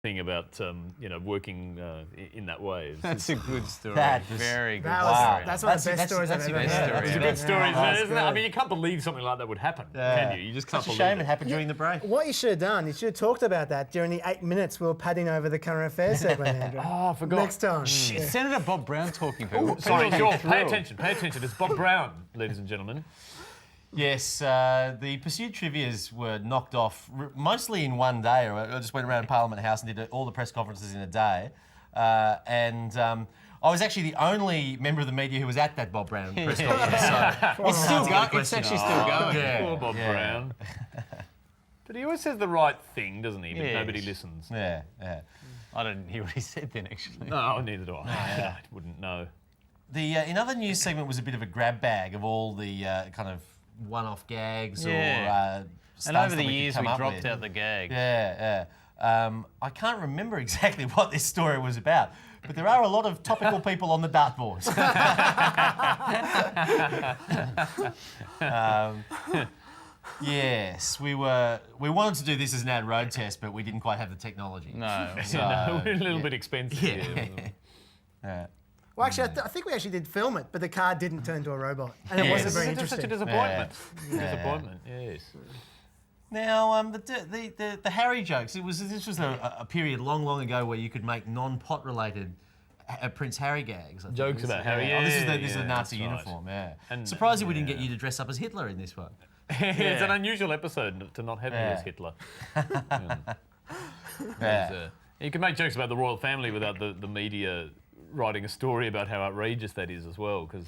thing about working in that way. That's a good story. Very good. That's one of the best stories I've ever heard. It's a good story, isn't it? I mean, you can't believe something like that would happen, can you? You just can't believe it. It's a shame it happened during the break. What you should have done, you should have talked about that during the 8 minutes we were padding over the current affairs segment, Andrew. Oh, I forgot. Next time. It's Senator Bob Brown talking. People. Sorry, George, pay attention. It's Bob Brown, ladies and gentlemen. Yes, the Pursuit Trivias were knocked off mostly in one day. I just went around Parliament House and did all the press conferences in a day. I was actually the only member of the media who was at that Bob Brown press conference. So It's still going. It's actually still going. Poor Bob Brown. But he always says the right thing, doesn't he? But nobody listens. Yeah. I didn't hear what he said then, actually. No, neither do I. I wouldn't know. The another news segment was a bit of a grab bag of all the kind of one-off gags or stunts and over that the we years could we come up dropped with. out the gags. I can't remember exactly what this story was about, but there are a lot of topical people on the dartboards. Yes, we wanted to do this as an ad road test, but we didn't quite have the technology. No. We're a little bit expensive. Yeah. Well, actually, I think we actually did film it, but the car didn't turn into a robot, and it wasn't very It's interesting. such a disappointment. Disappointment, yes. Now, the Harry jokes. This was a period long ago where you could make non-pot related Prince Harry gags. I think. Jokes about Harry. Oh, this is the Yeah, Nazi that's right. uniform. Yeah. And, Surprisingly, we didn't get you to dress up as Hitler in this one. It's an unusual episode to not have me as Hitler. You can make jokes about the royal family without the media writing a story about how outrageous that is as well. Because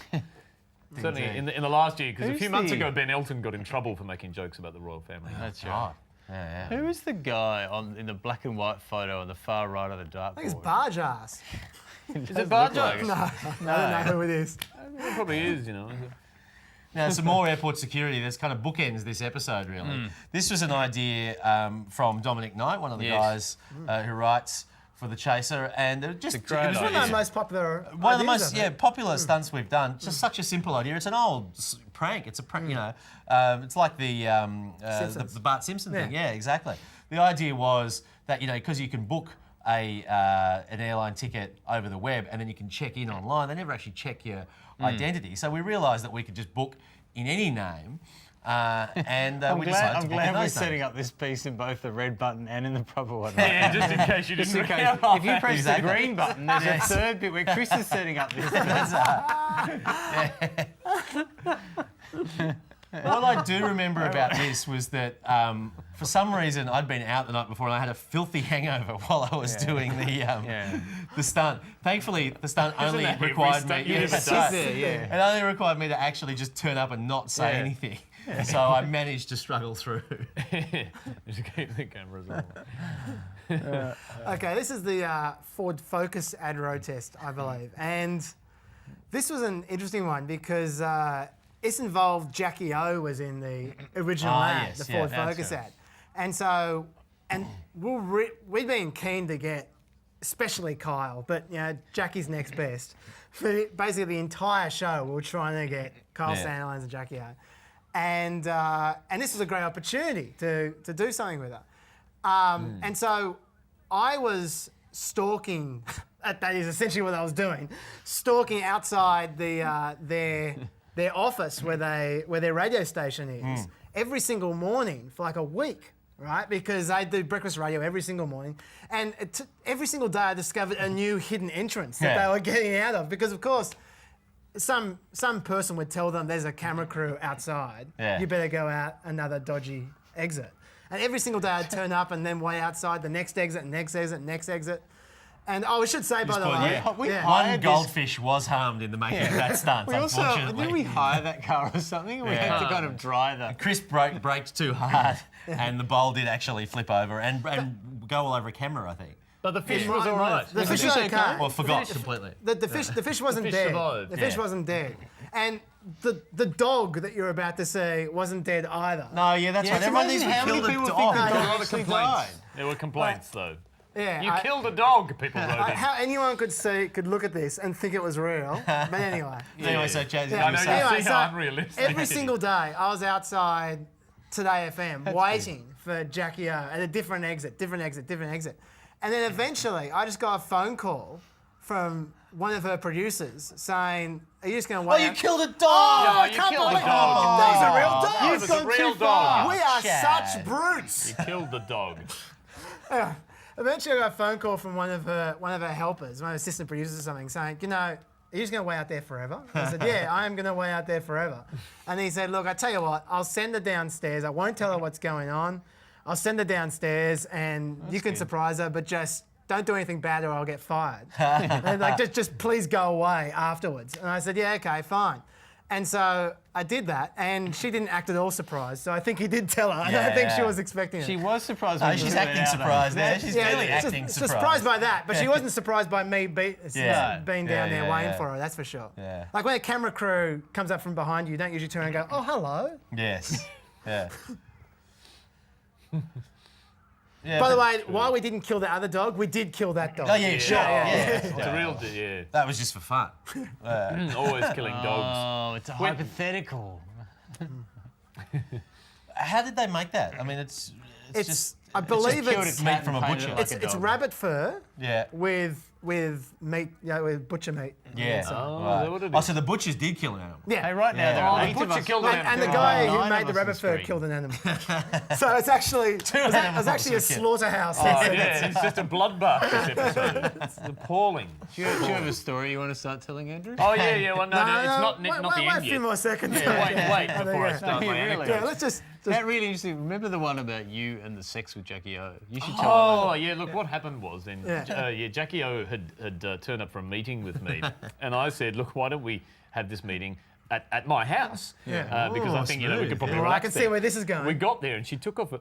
certainly in the last year, because a few months ago, Ben Elton got in trouble for making jokes about the royal family. That's right. Yeah. Who is the guy in the black and white photo on the far right of the dartboard? I think it's Barge Ass. Is it Barjo? No, I don't know who it is. It probably is, Now, some more airport security. There's kind of bookends this episode, really. This was an idea from Dominic Knight, one of the guys who writes for The Chaser, and it was It's one of the most popular one of the ideas, most popular stunts we've done. Just such a simple idea. It's an old prank. It's a prank, it's like the Bart Simpson thing. Yeah, exactly. The idea was that because you can book an airline ticket over the web and then you can check in online. They never actually check your identity. So we realised that we could just book in any name. And I'm we glad, decided to book in we're those setting names. up this piece in both the red button and in the proper one. Yeah, just in case you didn't realise. If you press the green button, there's a third bit where Chris is setting up this. What I do remember about this was that for some reason I'd been out the night before and I had a filthy hangover while I was doing the stunt. Thankfully, the stunt only that every required stunt me. you've ever done? It only required me to actually just turn up and not say anything. So I managed to struggle through. Just keep the cameras on. Okay, this is the Ford Focus ad road test, I believe. And this was an interesting one because this involved Jackie O was in the original ad, yes, the Ford yeah, Focus ad. And so, we'd been keen to get, especially Kyle, but Jackie's next best. For basically the entire show, we were trying to get Kyle Sandilands and Jackie O. And this was a great opportunity to do something with her. And so I was stalking, that is essentially what I was doing, stalking outside their office where their radio station is every single morning for like a week, right? Because I do breakfast radio every single morning. And every single day I discovered a new hidden entrance that they were getting out of. Because of course, some person would tell them there's a camera crew outside. Yeah. You better go out another dodgy exit. And every single day I'd turn up and then way outside the next exit, next exit, next exit. And I should say, by the way, One goldfish was harmed in the making of that stunt, unfortunately. Didn't we hire that car or something? We had to kind of dry the... Chris braked too hard and the bowl did actually flip over and go all over a camera, I think. But the fish was all right. The fish was okay. Well, forgot completely. The fish wasn't dead. Survived. The fish wasn't dead. And the dog that you're about to see wasn't dead either. No, yeah, that's right. Everyone needs to kill the dog. There were a lot of complaints. There were complaints, though. Yeah, You killed a dog, people wrote in. How anyone could look at this and think it was real. But anyway. Anyway, so Chaz, I know, Anyway, you see how unrealistic every it is. single day I was outside Today FM waiting for Jackie O at a different exit. And then eventually, I just got a phone call from one of her producers saying, "Are you just going to wait?" Oh, you killed a dog! Oh, I you can't killed a believe dog. that was a real dog. It was a real dog. We are Chad. such brutes. You killed the dog. Eventually, I got a phone call from one of her helpers, one of her assistant producers or something, saying, "You know, are you just going to wait out there forever?" I said, "Yeah, I am going to wait out there forever." And he said, "Look, I tell you what, I'll send her downstairs. I won't tell her what's going on. I'll send her downstairs, and you can surprise her, but just don't do anything bad or I'll get fired. And like, just please go away afterwards." And I said, "Yeah, okay, fine." And so I did that, and she didn't act at all surprised. So I think he did tell her. I don't think she was expecting it. She was surprised. No, when she's you went acting out, surprised there. She's really just acting surprised by that, but she wasn't surprised by me being Yeah. down Yeah, there yeah, waiting yeah. for her, that's for sure. Yeah. Like when a camera crew comes up from behind you don't usually turn and go, "Oh, hello." Yes. Yeah. Yeah, By the but- way, while we didn't kill the other dog, we did kill that dog. Oh, yeah, sure. yeah. It's a real, yeah. That was just for fun. Always killing dogs. Oh, it's a hypothetical. How did they make that? I mean, it's just. I believe killed a it's meat cat from a and painted butcher. it like it's, a it's dog. rabbit fur Yeah. with meat, with butcher meat. Yeah. Oh, is that what it Oh, is? so the butchers did kill an animal. Yeah. Hey, right now Yeah. there Oh, are the 8 of butcher us. killed an And the animal. guy who 9 made of the us rabbit on fur screen. killed an animal. So it's actually it was actually a animals were killed. slaughterhouse. Oh, yeah, it's just a bloodbath, this episode. It's appalling. Do you have a story you want to start telling, Andrew? Oh, yeah, well, no, it's not wait, the wait end a few yet. more seconds. Wait, before I yeah. start my Really? anecdote. Yeah, let's just That really interesting. Remember the one about you and the sex with Jackie O? You should tell Oh, yeah, look, what happened was then, Yeah. Jackie O had turned up for a meeting with me, and I said, look, why don't we have this meeting at my house? Yeah. Because I think, we could probably Well, I relax can see there. where this is going. We got there, and she took off